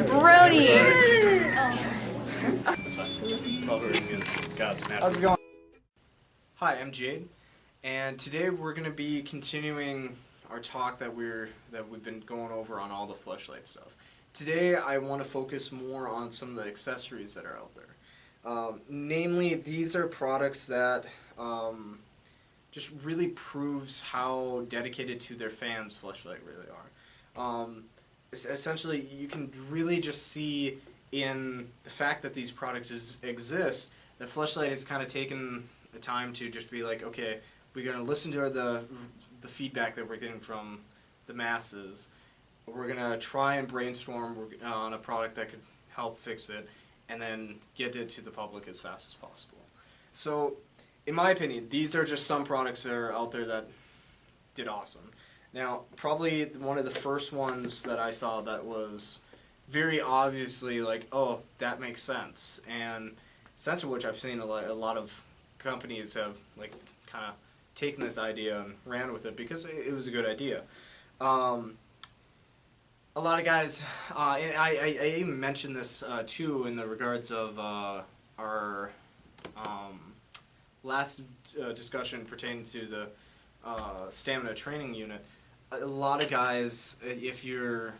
Brody! Coloring is God's natural. How's it going? Hi, I'm Jade, and today we're going to be continuing our talk that we've been going over on all the Fleshlight stuff. Today I want to focus more on some of the accessories that are out there. Namely, these are products that just really proves how dedicated to their fans Fleshlight really are. Essentially, you can really just see in the fact that these products exist that Fleshlight has kind of taken the time to just be like, okay, we're going to listen to the feedback that we're getting from the masses. We're going to try and brainstorm on a product that could help fix it, and then get it to the public as fast as possible. So, in my opinion, these are just some products that are out there that did awesome. Now, probably one of the first ones that I saw that was very obviously like, oh, that makes sense, and sense of which I've seen a lot of companies have like kind of taken this idea and ran with it because it was a good idea. A lot of guys, and I even mentioned this too in the regards of our last discussion pertaining to the stamina training unit. A lot of guys, if you're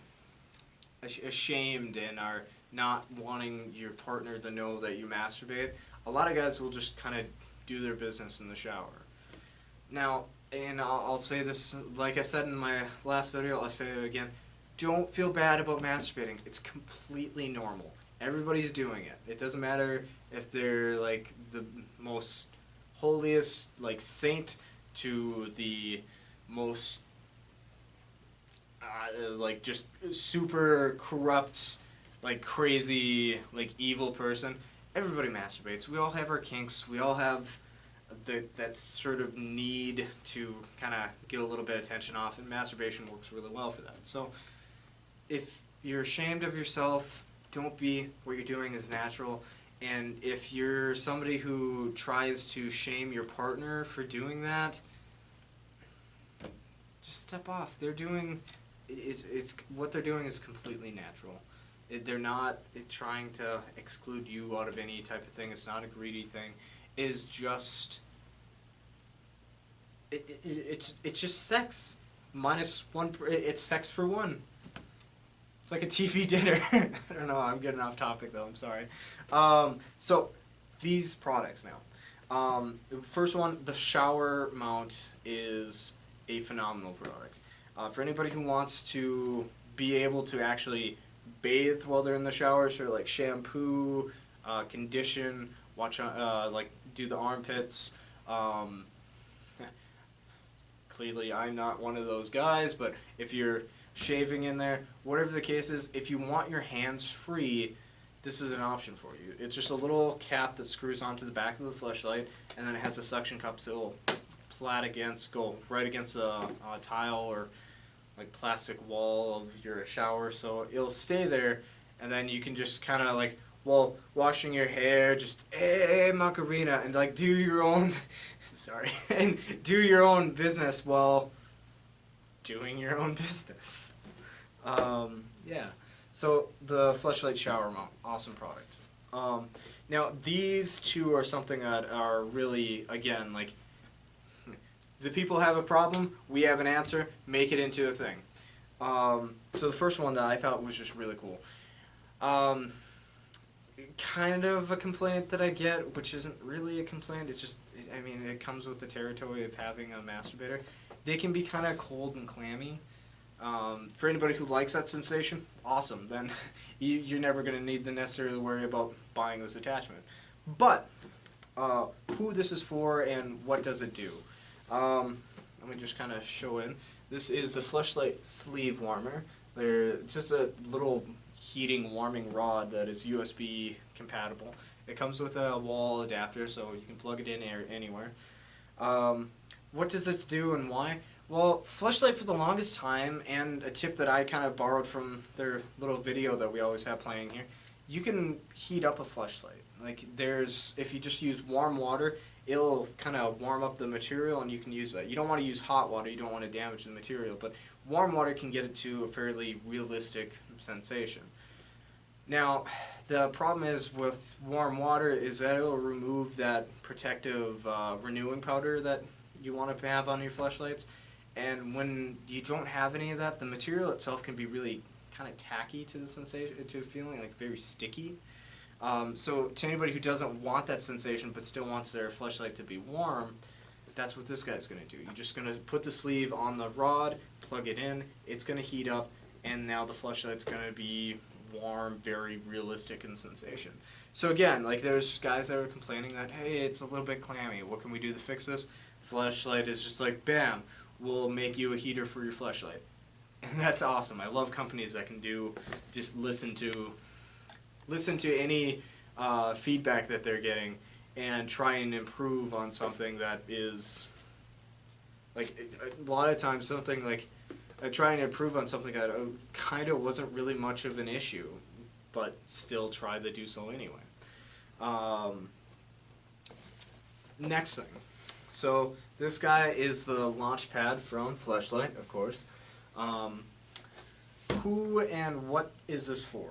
ashamed and are not wanting your partner to know that you masturbate, a lot of guys will just kind of do their business in the shower. Now, and I'll say this, like I said in my last video, I'll say it again, don't feel bad about masturbating. It's completely normal. Everybody's doing it. It doesn't matter if they're like the most holiest like saint to the most like just super corrupt, like crazy, like evil person. Everybody masturbates. We all have our kinks. We all have that sort of need to kind of get a little bit of attention off, and masturbation works really well for that. So if you're ashamed of yourself, don't be. What you're doing is natural. And if you're somebody who tries to shame your partner for doing that, just step off. They're doing, it's what they're doing is completely natural. They're not trying to exclude you out of any type of thing. It's not a greedy thing. It is just, it's just sex minus one. It's sex for one. It's like a TV dinner. I don't know, I'm getting off topic though, I'm sorry. So, these products now. The first one, the shower mount, is a phenomenal product. For anybody who wants to be able to actually bathe while they're in the shower, sort of like shampoo, condition, watch, like do the armpits. Clearly I'm not one of those guys, but if you're shaving in there, whatever the case is, if you want your hands free, this is an option for you. It's just a little cap that screws onto the back of the Fleshlight, and then it has a suction cup so it'll go right against a tile or like plastic wall of your shower, so it'll stay there, and then you can just kind of like, while washing your hair, just hey Macarena, and like do your own sorry, and do your own business while doing your own business. Yeah, so the Fleshlight shower mount, awesome product. Now these two are something that are really, again, like, the people have a problem, we have an answer, make it into a thing. So the first one that I thought was just really cool. Kind of a complaint that I get, which isn't really a complaint, it's just, I mean, it comes with the territory of having a masturbator. They can be kind of cold and clammy. For anybody who likes that sensation, awesome. Then you're never going to need to necessarily worry about buying this attachment. But who this is for and what does it do? Let me just kind of show in. This is the Fleshlight sleeve warmer. It's just a little heating warming rod that is USB compatible. It comes with a wall adapter, so you can plug it in anywhere. What does this do and why? Well, Fleshlight for the longest time, and a tip that I kind of borrowed from their little video that we always have playing here, you can heat up a Fleshlight. Like, if you just use warm water, it'll kind of warm up the material and you can use that. You don't want to use hot water, you don't want to damage the material, but warm water can get it to a fairly realistic sensation. Now, the problem is with warm water is that it'll remove that protective renewing powder that you want to have on your fleshlights. And when you don't have any of that, the material itself can be really kind of tacky to the sensation, to feeling like very sticky. So to anybody who doesn't want that sensation but still wants their fleshlight to be warm, that's what this guy's going to do. You're just going to put the sleeve on the rod, plug it in, it's going to heat up, and now the fleshlight's going to be warm, very realistic in sensation. So again, like there's guys that were complaining that, hey, it's a little bit clammy. What can we do to fix this? Fleshlight is just like, bam, we'll make you a heater for your fleshlight. And that's awesome. I love companies that can do, just listen to any feedback that they're getting and try and improve on something that is, like, a lot of times something like, trying to improve on something that kind of wasn't really much of an issue, but still try to do so anyway. Next thing. So this guy is the launch pad from Fleshlight, of course. Who and what is this for?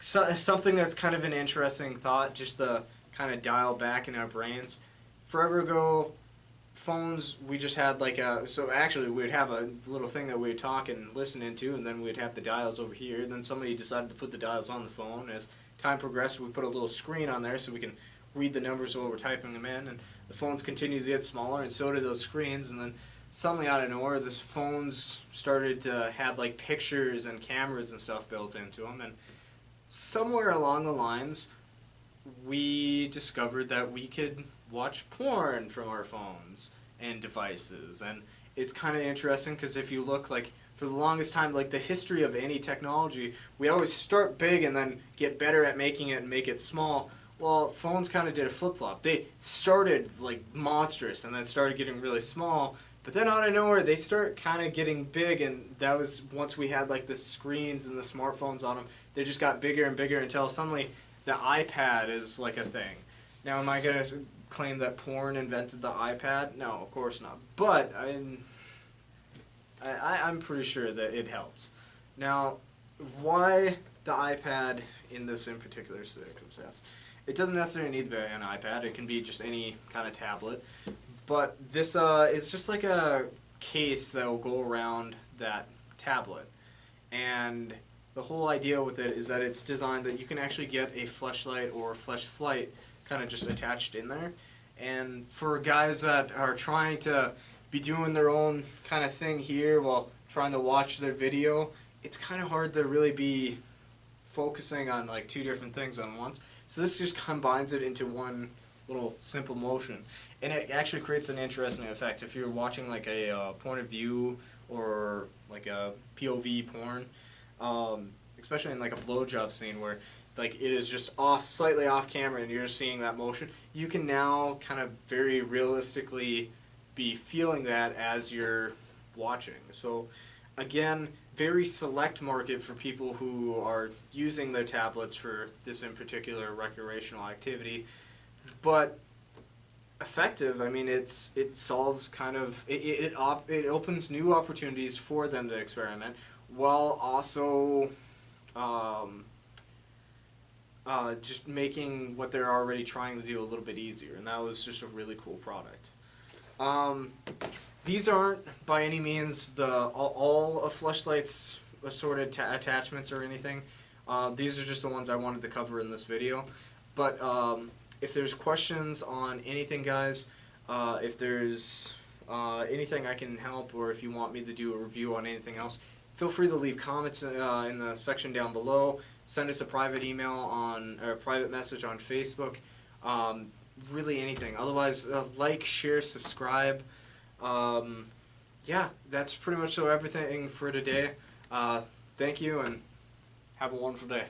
Something that's kind of an interesting thought, just to kind of dial back in our brains. Forever ago, phones, we just had like so actually we would have a little thing that we would talk and listen into, and then we'd have the dials over here, and then somebody decided to put the dials on the phone. As time progressed, we put a little screen on there so we can read the numbers while we're typing them in, and the phones continue to get smaller, and so did those screens, and then suddenly out of nowhere, this phones started to have like pictures and cameras and stuff built into them, and somewhere along the lines, we discovered that we could watch porn from our phones and devices. And it's kind of interesting because if you look, like, for the longest time, like the history of any technology, we always start big and then get better at making it and make it small. Well, phones kind of did a flip-flop. They started like monstrous and then started getting really small, but then out of nowhere they start kind of getting big, and that was once we had like the screens and the smartphones on them. They just got bigger and bigger until suddenly the iPad is like a thing. Now, am I going to claim that porn invented the iPad? No, of course not. But I'm pretty sure that it helps. Now, why the iPad in this in particular circumstance? It doesn't necessarily need to be an iPad. It can be just any kind of tablet. But this is just like a case that will go around that tablet. And the whole idea with it is that it's designed that you can actually get a Fleshlight or Fleshlight kind of just attached in there. And for guys that are trying to be doing their own kind of thing here while trying to watch their video, it's kind of hard to really be focusing on like two different things on once. So this just combines it into one little simple motion, and it actually creates an interesting effect. If you're watching like a point of view or like a POV porn, especially in like a blowjob scene where like it is just slightly off camera and you're seeing that motion, you can now kind of very realistically be feeling that as you're watching. So again, very select market for people who are using their tablets for this in particular recreational activity, but effective. I mean, it solves kind of it opens new opportunities for them to experiment while also just making what they're already trying to do a little bit easier, and that was just a really cool product. These aren't by any means all of Fleshlight's assorted attachments or anything. These are just the ones I wanted to cover in this video. But if there's questions on anything, guys, if there's anything I can help, or if you want me to do a review on anything else, feel free to leave comments in the section down below. Send us a private email or a private message on Facebook. Really anything. Otherwise, like, share, subscribe. Yeah, that's pretty much everything for today. Thank you, and have a wonderful day.